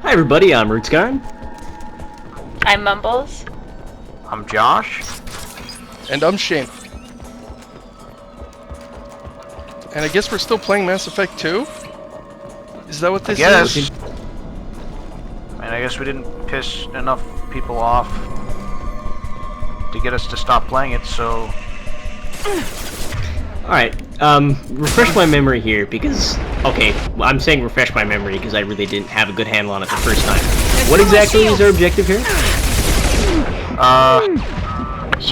Hi everybody, I'm Rootsgarn. I'm Mumbles. I'm Josh. And I'm Shane. And I guess we're still playing Mass Effect 2? Is that what this is? I guess we didn't piss enough people off to get us to stop playing it, so... Alright, refresh my memory here, because... Okay, I'm saying refresh my memory because I really didn't have a good handle on it the first time. What exactly is our objective here?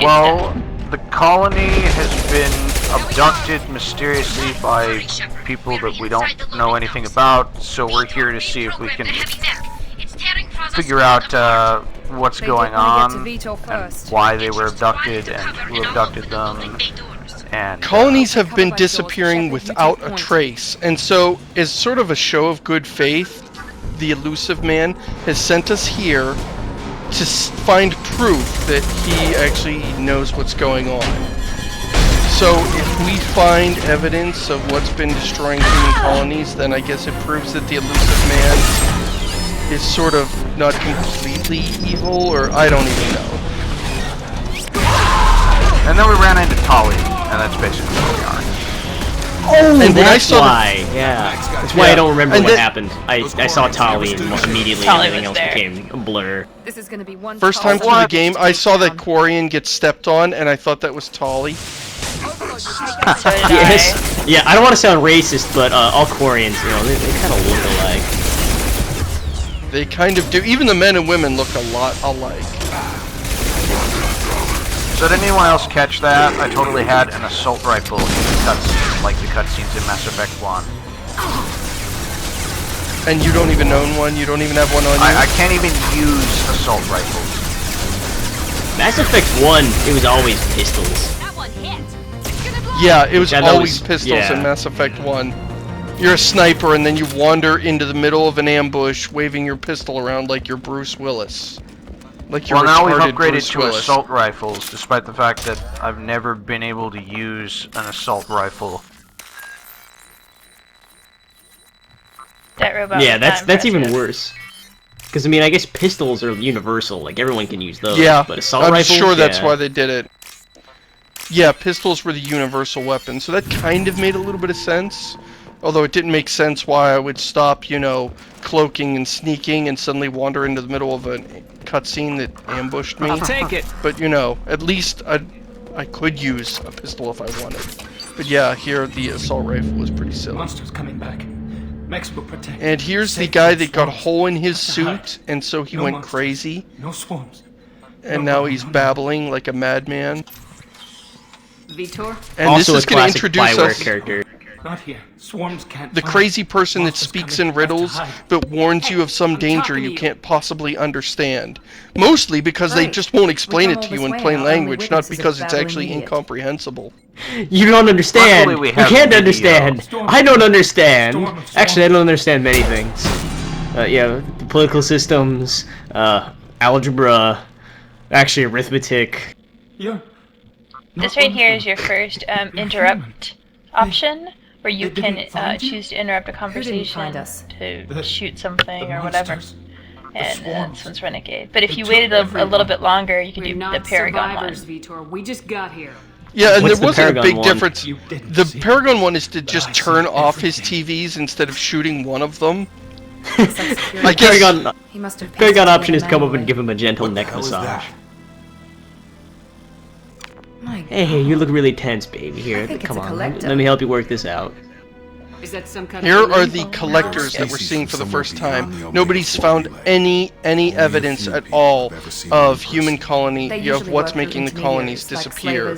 Well, the colony has been abducted mysteriously by people that we don't know anything about, so we're here to see if we can figure out what's going on, and why they were abducted, and who abducted them. And, colonies have been disappearing without a trace, and so, as sort of a show of good faith, the elusive man has sent us here to find proof that he actually knows what's going on. So, if we find evidence of what's been destroying human colonies, then I guess it proves that the elusive man is sort of not completely evil, or I don't even know. And then we ran into Tali, and that's basically what we are. Oh, and that's why. Yeah, that's why I don't remember what happened. I saw Tali and immediately everything else became a blur. This is gonna be one first time through the game, I saw that Quarian get stepped on, and I thought that was Tali. Yes. Yeah, I don't want to sound racist, but all Quarians, you know, they kind of look alike. They kind of do. Even the men and women look a lot alike. So did anyone else catch that? I totally had an assault rifle in the cutscenes, like the cutscenes in Mass Effect 1. And you don't even own one? You don't even have one on you? I can't even use assault rifles. Mass Effect 1, it was always pistols. Yeah, it was always pistols in Mass Effect 1. You're a sniper and then you wander into the middle of an ambush waving your pistol around like you're Bruce Willis. Like you're now we've upgraded Bruce to Willis. assault rifles, despite the fact that I've never been able to use an assault rifle. That robot. Yeah, that's even worse. Because I mean, I guess pistols are universal; like everyone can use those. Yeah, but assault I'm rifles, sure that's why they did it. Yeah, pistols were the universal weapon, so that kind of made a little bit of sense. Although it didn't make sense why I would stop, you know, cloaking and sneaking and suddenly wander into the middle of a cutscene that ambushed me. I'll take it. But you know, at least I could use a pistol if I wanted. But yeah, here the assault rifle was pretty silly. Monsters coming back. Max will protect. And here's the guy that got a hole in his suit, and so he went crazy. No swarms. And now he's babbling like a madman. Vitor? And also this is going to introduce us character. Not here. Swarms can't. the crazy person that speaks in riddles but warns you of some danger you can't possibly understand. Mostly because they just won't explain it to you in plain language, not because it's actually incomprehensible. You don't understand. You can't understand. I don't understand. Actually, I don't understand many things. Yeah, the political systems, algebra, actually arithmetic. This right here is your first interrupt option, where you can choose to interrupt a conversation to shoot something or whatever. And this one's Renegade. But if you waited a little bit longer, you could do the Paragon one. Vitor. We just got here. Yeah, and What's there wasn't a big one? difference. The Paragon one is to just turn off his TVs instead of shooting one of them. I guess Paragon option is come up and give him a gentle neck massage. Hey, you look really tense, baby. Here, come on, let me help you work this out. Is that some kind Here of are the collectors that we're seeing for the first time. Nobody's found any evidence at all of human colony, of what's making the colonies disappear.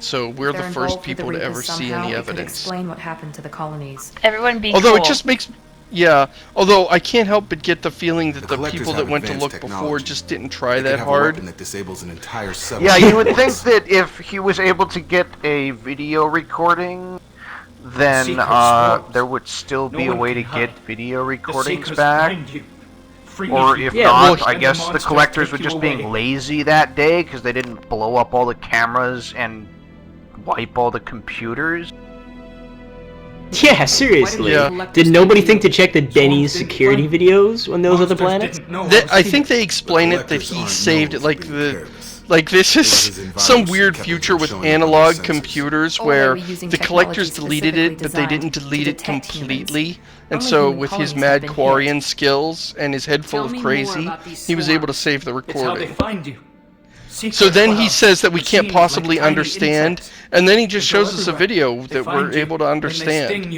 So we're the first people to ever see any evidence. Explain what happened to the colonies. Everyone be Although cool. it just makes Yeah, although I can't help but get the feeling that the people that went to look before just didn't try that hard. That disables an entire yeah, you would think that if he was able to get a video recording, then there would still be a way to get video recordings back. Or if not, I guess the collectors were just being lazy that day because they didn't blow up all the cameras and wipe all the computers. Yeah, seriously. Yeah. Did nobody think to check the Denny's security videos on those other planets? I think they explain it that he saved it, like this is some weird future with analog computers where the collectors deleted it, but they didn't delete it completely. And so with his mad Quarian skills and his head full of crazy, he was able to save the recording. So then he says that we can't possibly understand, and then he just shows us a video that we're able to understand.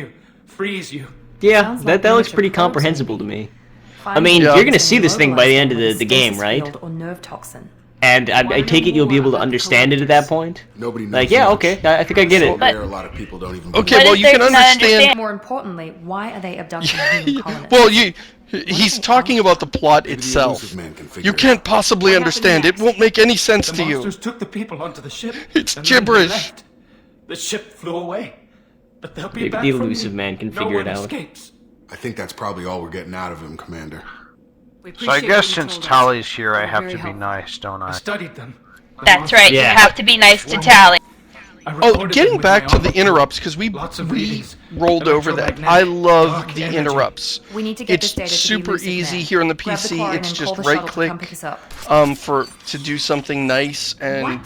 Yeah, that looks pretty comprehensible to me. I mean, you're gonna see this thing by the end of the game, right? And I take it you'll be able to understand it at that point? Nobody knows. Like, yeah, okay, I think I get it. There are a lot of people don't even. Okay, well, you can understand. More importantly, why are they abducting human colonists? Well, he's talking about the plot itself. You can't possibly understand. It won't make any sense to you. Took the people onto the ship. It's gibberish. The ship flew away, but they'll be Maybe back the from elusive me. man can No figure one it out. Escapes. I think that's probably all we're getting out of him, Commander. So I guess since Tally's here, I have to be nice, don't I I? studied them. That's right. Yeah. You have to be nice to Tally. Oh, getting back to the interrupts, because we rolled over that. I love the interrupts. We need to get It's this data to the super elusive easy man. here on the Grab PC. Quarian It's and just call the shuttle to right-click come pick us up. to do something nice, and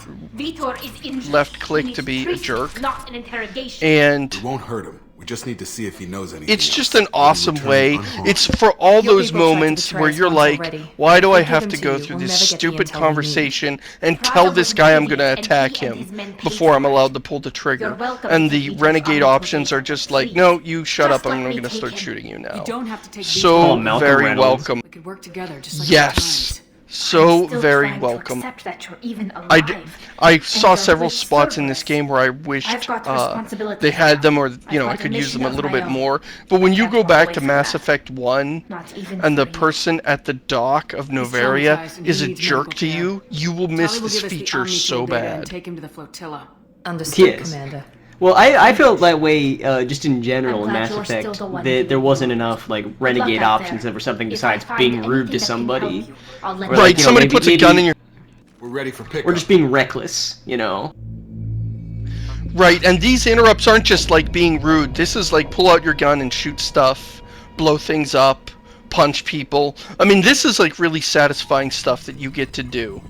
left-click to be a jerk. Not an interrogation. And We won't hurt him. We just need to see if he knows anything. it's just else. an awesome way. It's for all Your those people tried to moments betray where us you're once like, already. why do I We'll give have them to to go you. through We'll this never get the stupid intel we conversation and tell this guy I'm going to attack him before I'm allowed to pull the trigger? And the renegade options are just like, no, you shut up, I'm going to start shooting you now. You don't have to take So Malcolm very Reynolds. welcome. We could work together just like Yes. I'm So still very trying to welcome. accept that you're even alive. I saw you're several with spots in this Cerberus. game where I wished I've got responsibility they for had that. them, or I've I got could a use them a mission little of my bit own. more. But when you Can't go walk back away to from Mass that. Effect 1, Not even and the for you. person at the dock of Novaria traumatized and is he a needs jerk medical to care. you, you will miss Tally will this give us the feature Omni so data and bad. take him to the flotilla. Understood, Yes. Commander. Well, I felt that way just in general I'm in glad Mass you're still Effect, the one that doing there the wasn't work. enough like Good luck renegade out options there. for something If I besides find being anything rude to that can somebody. help you, I'll let Or, you like, Right, you know, somebody maybe- puts a gun in your... We're ready for pickup. We're just being reckless, you know. Right, and these interrupts aren't just like being rude. This is like pull out your gun and shoot stuff, blow things up, punch people. I mean, this is like really satisfying stuff that you get to do.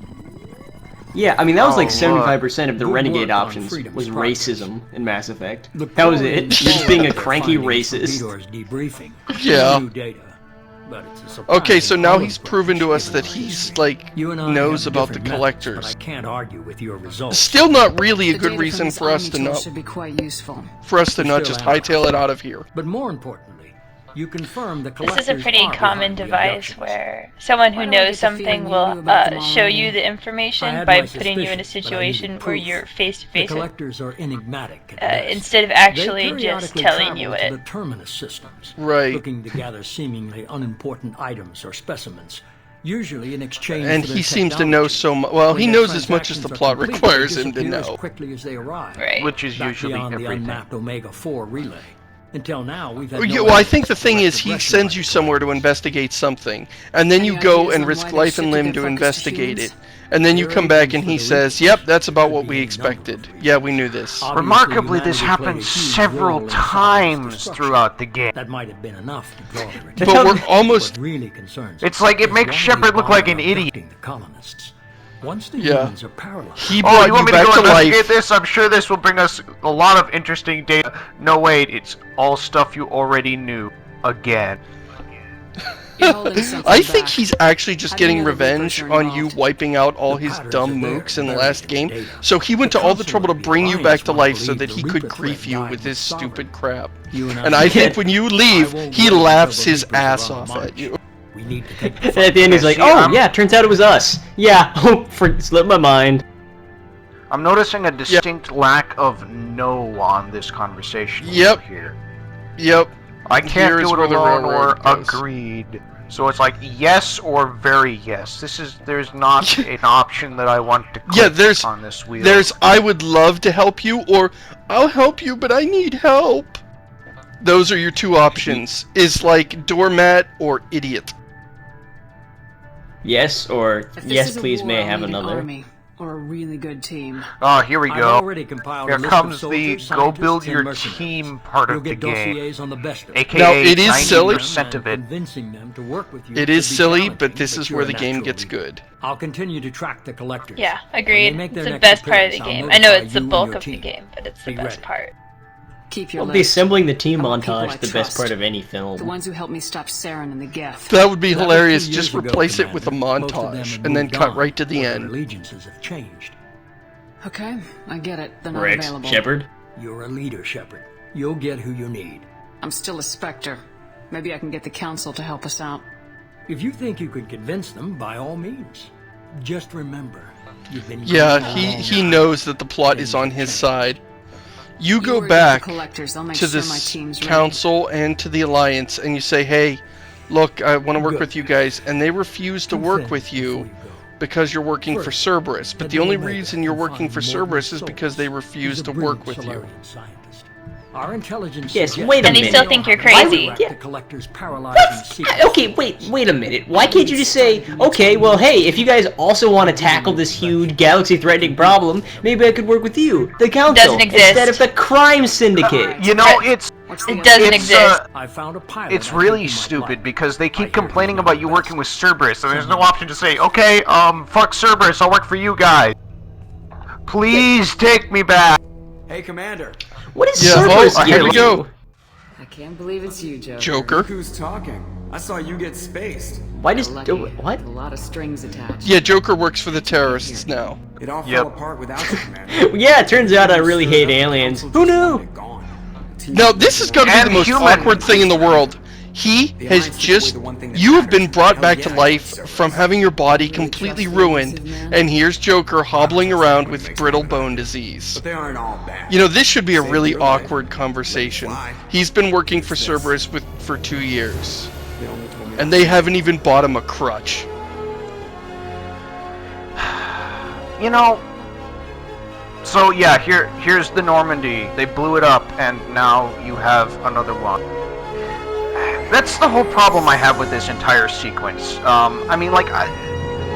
Yeah, I mean that was like Oh, 75% of the Good renegade work on options Freedom's was progress. racism in Mass Effect. The That was Quarians it. You're just being a their cranky findings from racist. Vitor's debriefing. Yeah. New data, but it's a Okay, surprising so now olive he's branch proven to us given that our he's history. like You and I knows have about the different methods, collectors. but I can't argue with your results. Still not really a The good data reason from this for us to Omni tool not should be quite useful. just hightail it out of here. But more importantly, you confirm the This collectors is a pretty are common behind the device abductions. where someone who Why do I get knows the something feeling you will knew about them show already? you the I information had by my putting you in a suspicions, but I situation needed where proof. you're face to The face with, collectors are enigmatic at best. instead of They actually just periodically telling you travel to it. the terminus systems, Right. looking to gather seemingly unimportant items or specimens, usually in exchange And for their he seems to know technology. so much. Well, When he their knows as much as the transactions are plot complete, requires they him to disappear as know. quickly as they arrive, Right. Which is back usually beyond the everything. unmapped Omega 4 relay. Until now, we've had Yeah, no well, I evidence think the of thing is direct he aggression sends by you the somewhere to collectors. investigate something, and then you Any go ideas and on risk why they life and shifted limb their to focus to investigate it. humans? And then you Their come back agents and for he the says, research yep, that's about could what be we any expected. number. Yeah, we knew this. Obviously, Remarkably, this humanity played a happens huge several role in Cyber's times destruction. throughout the game. That might have been enough to draw their But attention. we're almost... What really concerns It's us like it is makes why Shepard they look like an bother idiot. abducting the colonists. Once the Yeah. humans are paralyzed, He Oh, brought you want you me to back go to investigate life. this? I'm sure this will bring us a lot of interesting data. No, wait, it's all stuff you already knew. Again. You're holding something I think back. he's actually just How do you getting know the revenge Reapers are on you involved? wiping out all The his patterns dumb are there, mooks in the buried last in game. data. So he went The to all the Council trouble to would be bring you lying back if to one life so believed that the he could Reaper grief threat you died with his sovereign. stupid crap. You And I think when you leave, I won't he wait laughs until the his Reapers are ass on off march. at you. We need to take the And at the end he's like, See, oh I'm- yeah, turns out it was us. Yeah, slipped my mind. I'm noticing a distinct lack of no on this conversation Yep. here. Yep. I can't Here is do it where the alone or railroad goes. agreed. So it's like yes or very yes. There's not an option that I want to click on this wheel. There's I would love to help you, or I'll help you, but I need help. Those are your two options. Is like doormat or idiot. Yes, or If this yes, is a please war, may I I'll have need an another. army or a really good team. Oh, here we I've go. already compiled Here a list comes of soldiers, the go scientists, build and your mercenaries. team part You'll of the get game. dossiers on the best of them. AKA Now, it is silly. 90% of it. Convincing them to work with you It could is be silly, challenging, but this is you're where a the game natural gets leader. good. I'll continue to track the collectors. Yeah, When agreed. they make their It's the next best part of the appearance, I'll game. I know notify it's the you and bulk your of the team. game, but it's the Be best ready. part. Keep your Well, the list. assembling the team I want people montage, I the best trust. part of any The film. ones who helped me stop Saren and the Geth. That would be That was hilarious. 2 Just years ago, replace it with a Commander. Most of them montage have and then moved cut on, right to the or their end. allegiances have changed. Okay, I get it. They're not Rex, available. Shepard. You're a leader, Shepard. You'll get who you need. I'm still a Spectre. Maybe I can get the Council to help us out. If you think you can convince them, by all means. Just remember, you've been Yeah, cruising he along. knows that the plot is on his side. You go worry about back the collectors. I'll make to sure my this team's ready. council and to the alliance, and you say, "Hey, look, I want to work Good. with you guys," and they refuse to Two work things with before you you go. because you're working for First, Cerberus. But head the to only Omega reason you're and working find for Morgan Cerberus is Solus. because they He's refuse a to brilliant work with you. Solarian scientist. Our intelligence Yes, suggests wait a And you minute. still think you're Why would- crazy. yeah. The collector's paralyzing secret. Okay, wait a minute. Why can't you just say, okay, well, hey, if you guys also want to tackle this huge galaxy-threatening problem, maybe I could work with you, the Council, Doesn't exist. instead of the crime syndicate. You know, it's What's the It other- doesn't it's exist. I found a pilot. it's I think really you might stupid like. because they I keep hear complaining he's about not you the working best. with Cerberus, and there's no option to say, okay, fuck Cerberus, I'll work for you guys. Please take me back. Hey, Commander. What is Yeah, Cerberus oh, here we giving go. you? I can't believe it's you, Joker. Joker. Who's talking? I saw you get spaced. Why does... Lucky. what? A lot of strings attached. Yeah, Joker works for the terrorists now. It all Yep. fell apart without you, Commander. Yeah, it turns out I really hate aliens. Who knew? Now, this has got to be And the most human. awkward thing in the world. He The has Alliance took just... away the one thing that You have been matters. brought Hell back yeah, to I life deserve from it. having your body Really completely trust the ruined, aggressive man? and here's Joker hobbling trust around anyone with who makes brittle me bone mad. disease. But they aren't all bad. You know, this should be a Saved really your life. awkward conversation. Fly. He's been working for What's this? Cerberus for 2 years, They only told me and that. they haven't even bought him a crutch. You know, so yeah, here's the Normandy. They blew it up, and now you have another one. That's the whole problem I have with this entire sequence. I mean, like,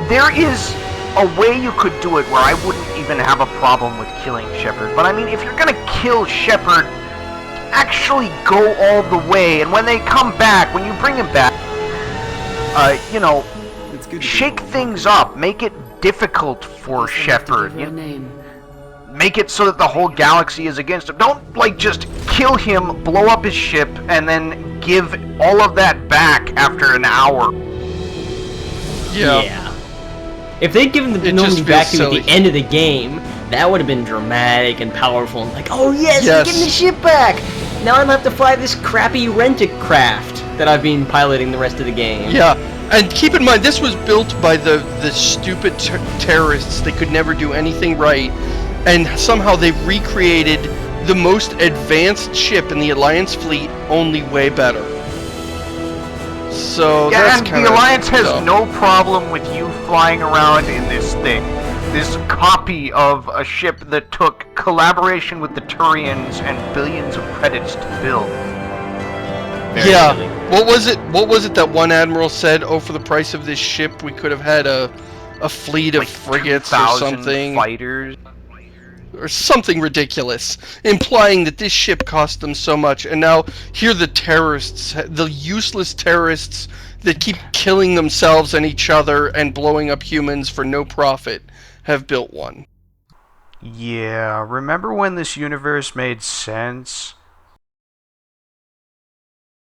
there is a way you could do it where I wouldn't even have a problem with killing Shepard. But I mean, if you're gonna kill Shepard, actually go all the way. And when they come back, when you bring him back, you know, It's good to be shake home. things up. Make it difficult for Guess I'll have to Shepard. give her a name. Make it so that the whole galaxy is against him. Don't, like, just kill him, blow up his ship, and then give all of that back after an hour. Yeah. If they'd given the It Normandy just back feels to you at silly. the end of the game, that would have been dramatic and powerful. And like, oh yes, Yes. we're getting the ship back! Now I'm gonna have to fly this crappy rent-a-craft that I've been piloting the rest of the game. Yeah, and keep in mind, this was built by the stupid terrorists. They could never do anything right, and somehow they recreated the most advanced ship in the Alliance fleet, only way better. So Yeah, that's and kind the of Alliance has dumb. no problem with you flying around in this thing. This copy of a ship that took collaboration with the Turians and billions of credits to build. Very Yeah. silly. What was it? What was it that one admiral said? Oh, for the price of this ship, we could have had a fleet of Like frigates or 2,000 something. fighters. Or something ridiculous, implying that this ship cost them so much, and now here the terrorists, the useless terrorists that keep killing themselves and each other and blowing up humans for no profit, have built one. Yeah, remember when this universe made sense?